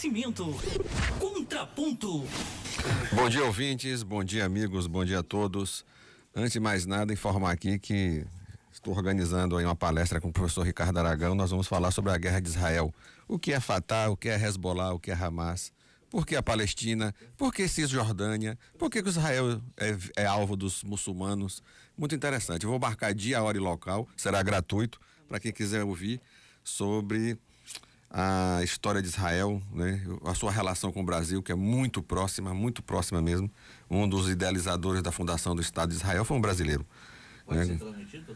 Oferecimento Contraponto. Bom dia, ouvintes, bom dia, amigos, bom dia a todos. Antes de mais nada, informar aqui que estou organizando aí uma palestra com o professor Ricardo Aragão. Nós vamos falar sobre a guerra de Israel. O que é Fatah, o que é Hezbollah, o que é Hamas, por que a Palestina, por que Cisjordânia, por que Israel é alvo dos muçulmanos. Muito interessante. Eu vou marcar dia, hora e local, será gratuito para quem quiser ouvir sobre a história de Israel, né? A sua relação com o Brasil, que é muito próxima mesmo. Um dos idealizadores da fundação do Estado de Israel foi um brasileiro. Pode ser transmitido,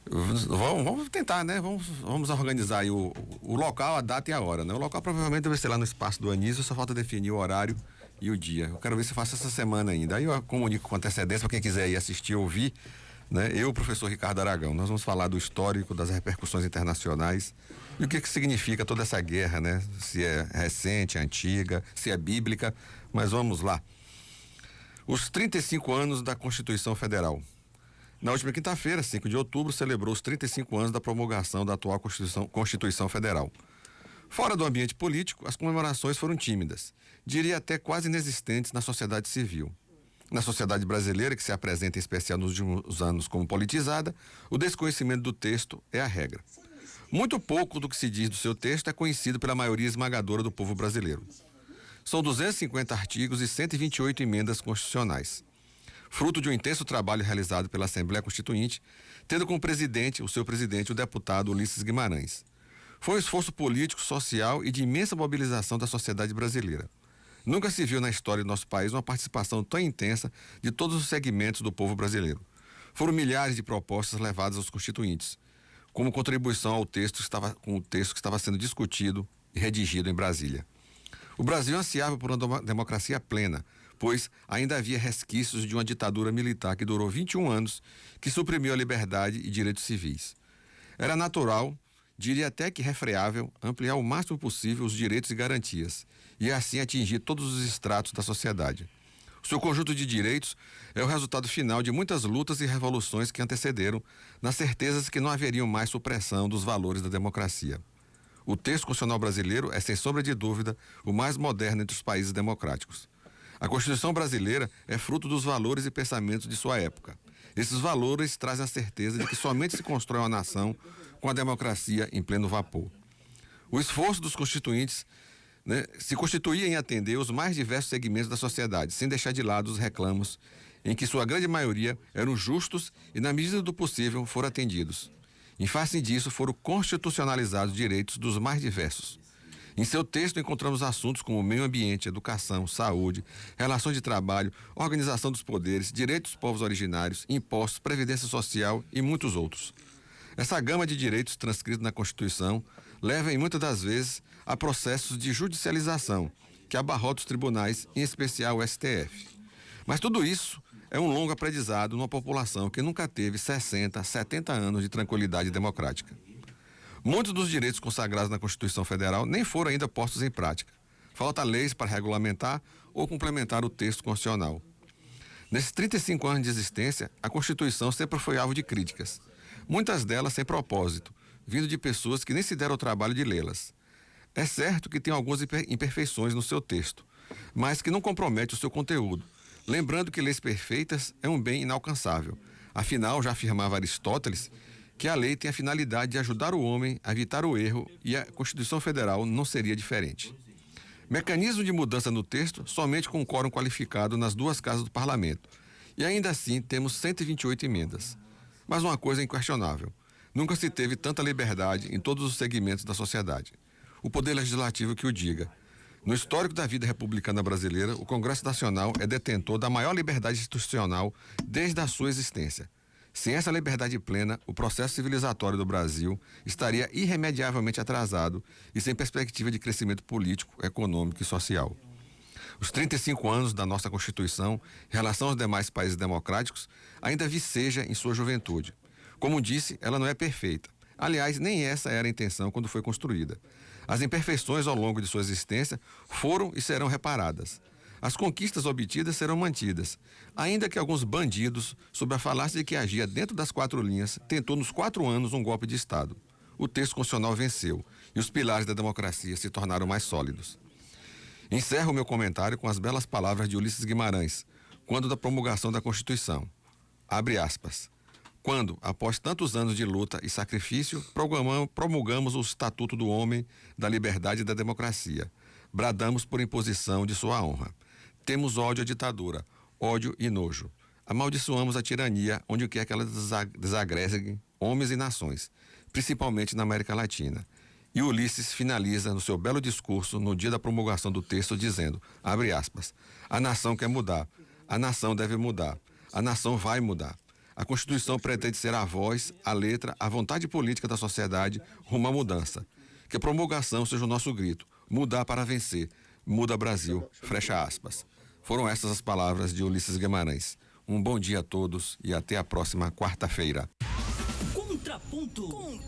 doutor? Vamos tentar, né? Vamos organizar aí o local, a data e a hora, né? O local provavelmente deve ser lá no Espaço do Anísio, só falta definir o horário e o dia. Eu quero ver se eu faço essa semana ainda. Aí eu comunico com antecedência para quem quiser ir assistir, ouvir, né? Eu, o professor Ricardo Aragão, nós vamos falar do histórico, das repercussões internacionais e o que significa toda essa guerra, né? Se é recente, antiga, se é bíblica, mas vamos lá. Os 35 anos da Constituição Federal. Na última quinta-feira, 5 de outubro, celebrou os 35 anos da promulgação da atual Constituição Federal. Fora do ambiente político, as comemorações foram tímidas, diria até quase inexistentes na sociedade civil. Na sociedade brasileira, que se apresenta em especial nos últimos anos como politizada, o desconhecimento do texto é a regra. Muito pouco do que se diz do seu texto é conhecido pela maioria esmagadora do povo brasileiro. São 250 artigos e 128 emendas constitucionais. Fruto de um intenso trabalho realizado pela Assembleia Constituinte, tendo como presidente, o seu presidente, o deputado Ulisses Guimarães. Foi um esforço político, social e de imensa mobilização da sociedade brasileira. Nunca se viu na história do nosso país uma participação tão intensa de todos os segmentos do povo brasileiro. Foram milhares de propostas levadas aos constituintes, como contribuição ao texto que estava sendo discutido e redigido em Brasília. O Brasil ansiava por uma democracia plena, pois ainda havia resquícios de uma ditadura militar que durou 21 anos, que suprimiu a liberdade e direitos civis. Era natural, diria até que refreável, ampliar o máximo possível os direitos e garantias, e assim atingir todos os estratos da sociedade. O seu conjunto de direitos é o resultado final de muitas lutas e revoluções que antecederam, nas certezas que não haveriam mais supressão dos valores da democracia. O texto constitucional brasileiro é, sem sombra de dúvida, o mais moderno entre os países democráticos. A Constituição brasileira é fruto dos valores e pensamentos de sua época. Esses valores trazem a certeza de que somente se constrói uma nação com a democracia em pleno vapor. O esforço dos constituintes, né, se constituía em atender os mais diversos segmentos da sociedade, sem deixar de lado os reclamos, em que sua grande maioria eram justos e, na medida do possível, foram atendidos. Em face disso, foram constitucionalizados direitos dos mais diversos. Em seu texto encontramos assuntos como meio ambiente, educação, saúde, relações de trabalho, organização dos poderes, direitos dos povos originários, impostos, previdência social e muitos outros. Essa gama de direitos transcritos na Constituição leva, em muitas das vezes, a processos de judicialização, que abarrotam os tribunais, em especial o STF. Mas tudo isso é um longo aprendizado numa população que nunca teve 60, 70 anos de tranquilidade democrática. Muitos dos direitos consagrados na Constituição Federal nem foram ainda postos em prática. Falta leis para regulamentar ou complementar o texto constitucional. Nesses 35 anos de existência, a Constituição sempre foi alvo de críticas, muitas delas sem propósito, vindo de pessoas que nem se deram o trabalho de lê-las. É certo que tem algumas imperfeições no seu texto, mas que não compromete o seu conteúdo. Lembrando que leis perfeitas é um bem inalcançável. Afinal, já afirmava Aristóteles que a lei tem a finalidade de ajudar o homem a evitar o erro e a Constituição Federal não seria diferente. Mecanismo de mudança no texto somente com quórum qualificado nas duas casas do parlamento. E ainda assim temos 128 emendas. Mas uma coisa é inquestionável: nunca se teve tanta liberdade em todos os segmentos da sociedade. O Poder Legislativo que o diga. No histórico da vida republicana brasileira, o Congresso Nacional é detentor da maior liberdade institucional desde a sua existência. Sem essa liberdade plena, o processo civilizatório do Brasil estaria irremediavelmente atrasado e sem perspectiva de crescimento político, econômico e social. Os 35 anos da nossa Constituição, em relação aos demais países democráticos, ainda viceja em sua juventude. Como disse, ela não é perfeita. Aliás, nem essa era a intenção quando foi construída. As imperfeições ao longo de sua existência foram e serão reparadas. As conquistas obtidas serão mantidas, ainda que alguns bandidos, sob a falácia de que agia dentro das quatro linhas, tentou nos 4 anos um golpe de Estado. O texto constitucional venceu e os pilares da democracia se tornaram mais sólidos. Encerro o meu comentário com as belas palavras de Ulisses Guimarães, quando da promulgação da Constituição. Abre aspas. Quando, após tantos anos de luta e sacrifício, promulgamos o Estatuto do Homem, da Liberdade e da Democracia. Bradamos por imposição de sua honra. Temos ódio à ditadura, ódio e nojo. Amaldiçoamos a tirania onde quer que ela desagregue homens e nações, principalmente na América Latina. E Ulisses finaliza no seu belo discurso no dia da promulgação do texto dizendo, abre aspas, a nação quer mudar, a nação deve mudar, a nação vai mudar. A Constituição pretende ser a voz, a letra, a vontade política da sociedade rumo à mudança. Que a promulgação seja o nosso grito, mudar para vencer, muda Brasil, fecha aspas. Foram essas as palavras de Ulisses Guimarães. Um bom dia a todos e até a próxima quarta-feira. Contraponto.